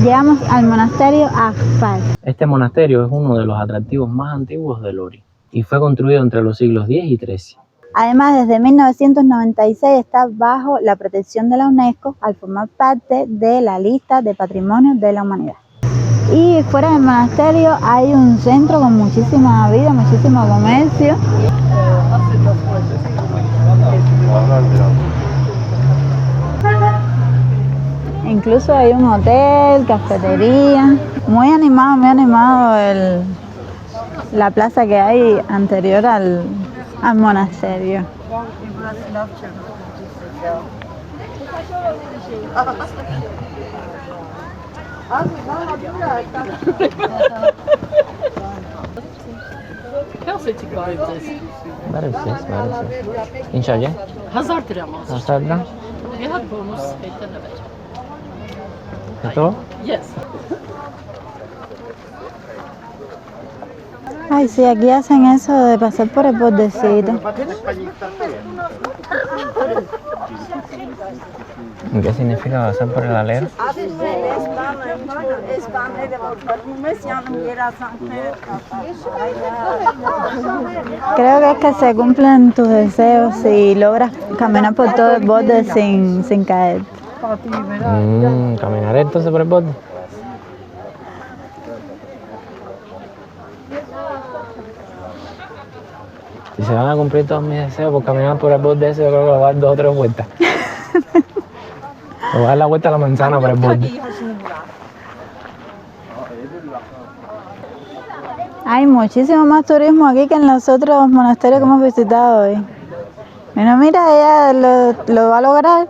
Llegamos al monasterio Akbar. Este monasterio es uno de los atractivos más antiguos de Lori y fue construido entre los siglos X y XIII. Además, desde 1996 está bajo la protección de la UNESCO al formar parte de la lista de Patrimonio de la Humanidad. Y fuera del monasterio hay un centro con muchísima vida, muchísimo comercio. Incluso hay un hotel, cafetería. Muy animado la plaza que hay anterior al monasterio. Vereceğiz. İnşallah. Hazır diramos. Hazırlan. Vi hade på oss lite över. ¿Esto? Yes. Ay, sí, aquí hacen eso de pasar por el bordecito. ¿Qué significa pasar por el alero? Creo que es que se cumplen tus deseos si logras caminar por todo el borde sin caer. ¿Caminaré entonces por el borde? Si se van a cumplir todos mis deseos por caminar por el borde ese, yo creo que voy a dar 2 o 3 vueltas. Voy a dar la vuelta a la manzana por el borde. Hay muchísimo más turismo aquí que en los otros monasterios que hemos visitado hoy. Mira, ella lo va a lograr.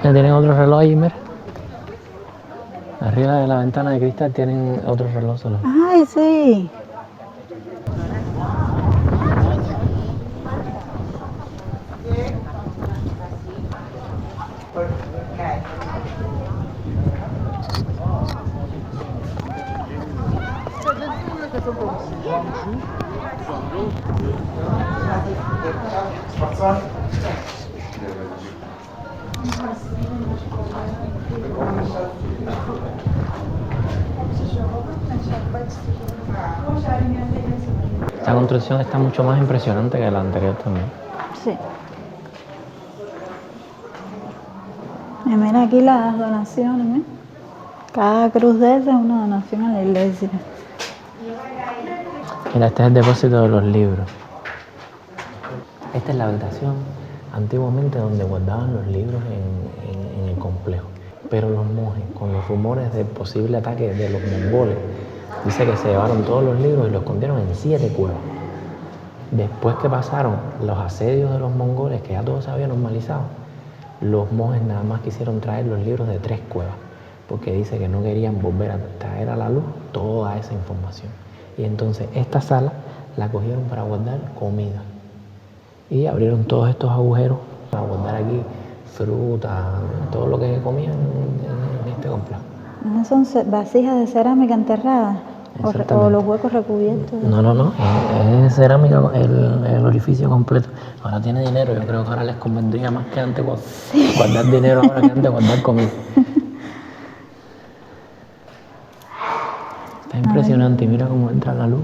Ya tienen otro reloj ahí, mira. Arriba de la ventana de cristal tienen otro reloj solo. Ay, sí. Esta construcción está mucho más impresionante que la anterior también. Sí. Y mira aquí las donaciones, ¿eh? Cada cruz de esa es una donación a la iglesia. Mira, este es el depósito de los libros. Esta es la habitación antiguamente donde guardaban los libros en el complejo. Pero los monjes, con los rumores del posible ataque de los mongoles, dice que se llevaron todos los libros y los escondieron en 7 cuevas. Después que pasaron los asedios de los mongoles, que ya todo se había normalizado, los monjes nada más quisieron traer los libros de 3 cuevas, porque dice que no querían volver a traer a la luz toda esa información. Y entonces esta sala la cogieron para guardar comida. Y abrieron todos estos agujeros para guardar aquí fruta, todo lo que comían en este complejo. ¿No son vasijas de cerámica enterradas? ¿O los huecos recubiertos? No, es cerámica el orificio completo. Ahora tiene dinero, yo creo que ahora les convendría más que antes guardar dinero ahora que antes guardar comida. Está impresionante, mira cómo entra la luz.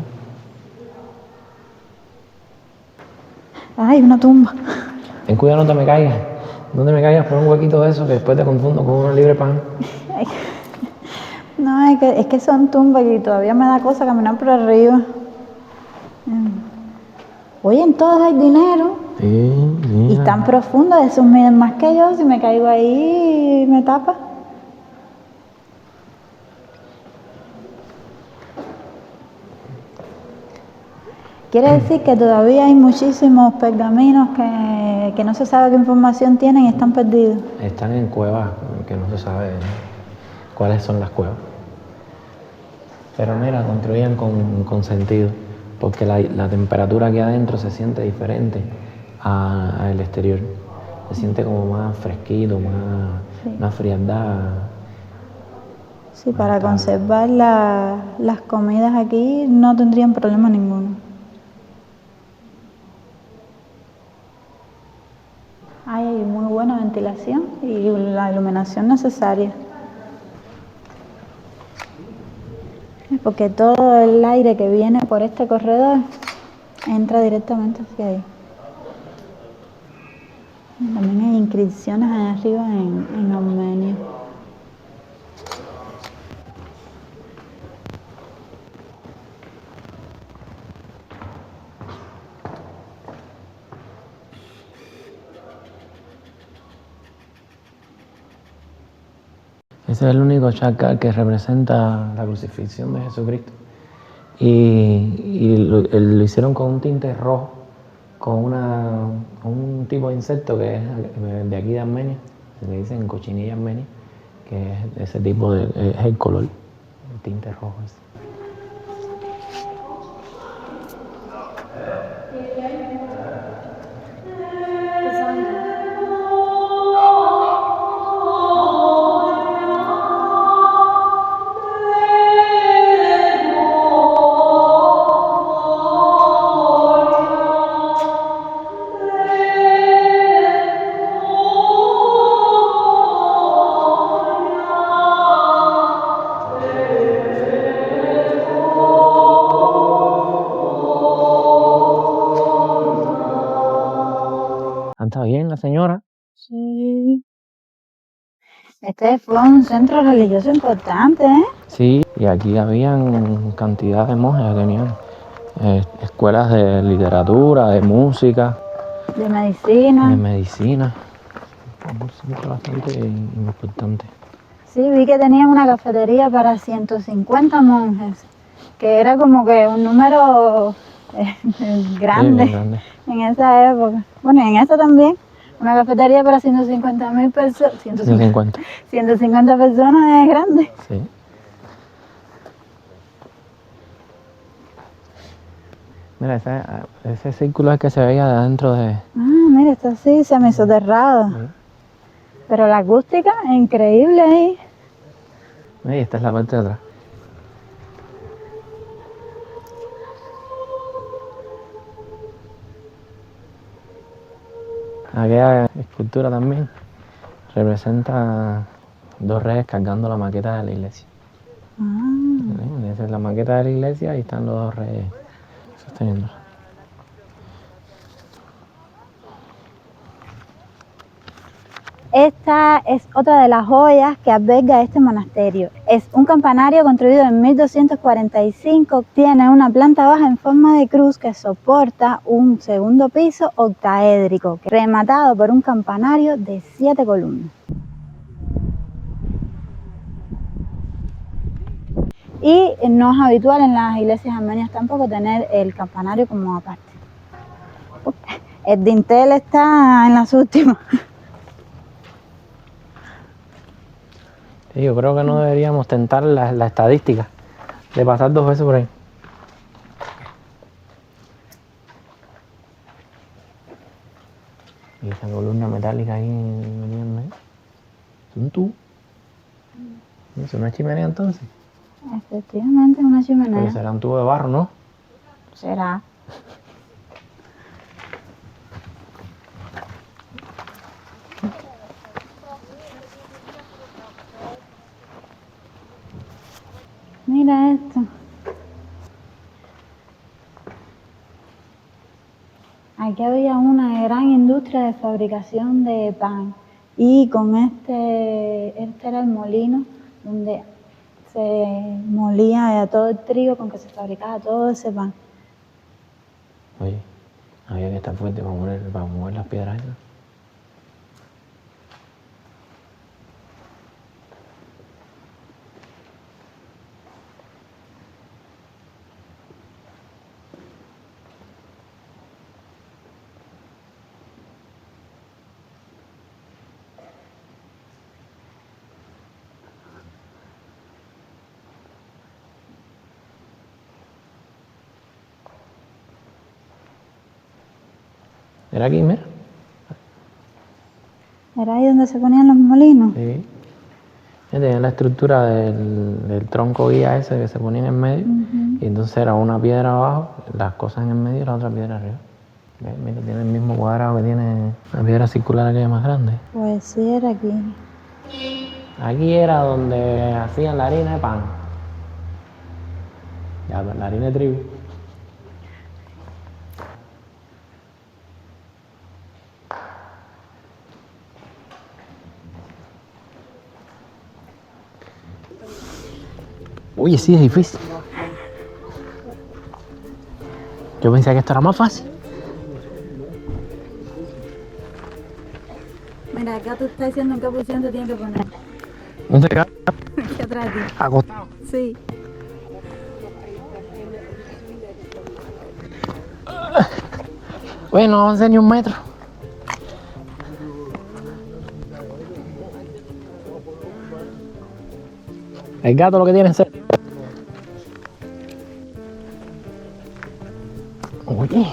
¡Ay, una tumba! Ten cuidado, no te me caigas. No te me caigas por un huequito de eso que después te confundo con una libre pan. No, es que son tumbas y todavía me da cosa caminar por arriba. Oye, en todas hay dinero. Sí. Y tan profundo, esos miden más que yo. Si me caigo ahí, me tapa. Quiere decir que todavía hay muchísimos pergaminos que no se sabe qué información tienen y están perdidos. Están en cuevas que no se sabe cuáles son las cuevas. Pero mira, construían con sentido, porque la temperatura aquí adentro se siente diferente al exterior. Se siente como más fresquito, más frialdad. Sí, para conservar las comidas aquí no tendrían problema ninguno. hay muy buena ventilación y la iluminación necesaria. Porque todo el aire que viene por este corredor entra directamente hacia ahí. También hay inscripciones allá arriba en armenio. Ese es el único chakra que representa la crucifixión de Jesucristo. Y lo hicieron con un tinte rojo, con un tipo de insecto que es de aquí de Armenia, se le dicen cochinilla armenia, que es ese tipo es el color, el tinte rojo ese. ¿Está bien la señora? Sí. Este fue un centro religioso importante, ¿eh? Sí, y aquí habían cantidad de monjes, tenían escuelas de literatura, de música, De medicina. de medicina. Un centro bastante importante. Sí, vi que tenían una cafetería para 150 monjes, que era como que un número grande, Sí, grande. En esa época. Bueno, y en esta también. Una cafetería para 150.000 personas. 150. 150 personas es grande. Sí. Mira, ese círculo es que se veía de adentro de... Ah, mira, está así, semisoterrado. Sí. Pero la acústica es increíble ahí. Y esta es la parte de atrás. Aquella escultura también representa dos reyes cargando la maqueta de la iglesia. Esa es la maqueta de la iglesia y están los dos reyes sosteniéndola. Esta es otra de las joyas que alberga este monasterio. Es un campanario construido en 1245. Tiene una planta baja en forma de cruz que soporta un segundo piso octaédrico, rematado por un campanario de 7 columnas. Y no es habitual en las iglesias armenias tampoco tener el campanario como aparte. El dintel está en las últimas. Sí, yo creo que no deberíamos tentar la estadística de pasar 2 veces por ahí. Y esa columna metálica ahí venía. ¿Es un tubo? ¿Es una chimenea entonces? Efectivamente, es una chimenea. Pero será un tubo de barro, ¿no? Será. Mira esto. Aquí había una gran industria de fabricación de pan y con este era el molino donde se molía todo el trigo con que se fabricaba todo ese pan. Oye, había que estar fuerte para mover las piedras esas. ¿Era aquí, mira? ¿Era ahí donde se ponían los molinos? Sí. Tenía la estructura del tronco guía ese que se ponía en el medio. Y entonces era una piedra abajo, las cosas en el medio y la otra piedra arriba. Mira, tiene el mismo cuadrado que tiene la piedra circular aquella más grande. Pues sí, era aquí. Aquí era donde hacían la harina de pan. Ya, la harina de trigo. Oye, sí, es difícil. Yo pensé que esto era más fácil. Mira, acá tú estás diciendo en qué posición te tienes que poner. ¿Dónde queda? Aquí atrás de ti. Acostado. Sí. Bueno, no avancé ni un metro. El gato lo que tiene es sed. Oye,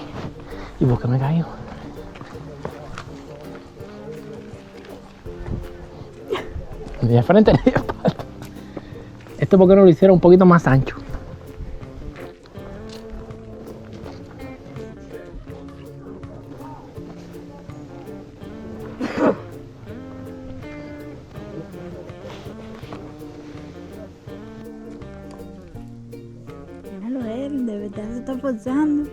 ¿y por qué me caigo? Ni de frente ni de espalda. Esto porque no lo hiciera un poquito más ancho. Míralo él, de verdad se está forzando.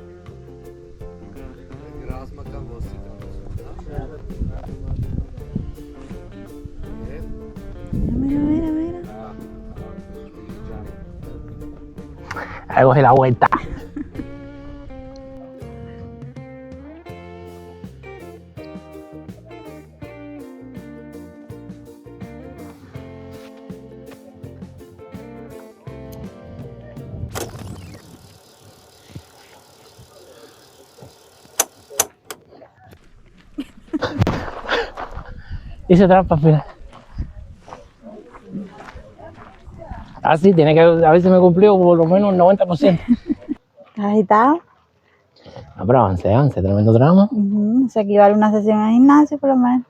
Mira, mira, mira, mira. Ahí cogí la vuelta. Hice trampa al final. Ah, sí, tiene que a ver si me cumplió por lo menos un 90%. ¿Estás agitado? No, pero avance, tremendo tramo. Eso equivale a una sesión en gimnasio, por lo menos.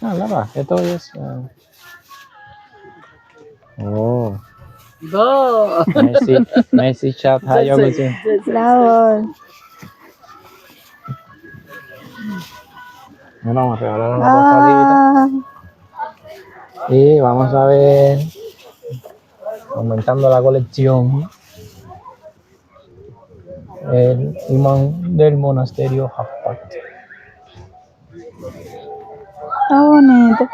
Ah, nada, esto es... Oh, Bon. merci chat, hayo que Bravo. Bueno, vamos a regalar una postalita. Ah, Y vamos a ver, aumentando la colección, el imán del monasterio Hafpat. está bonito.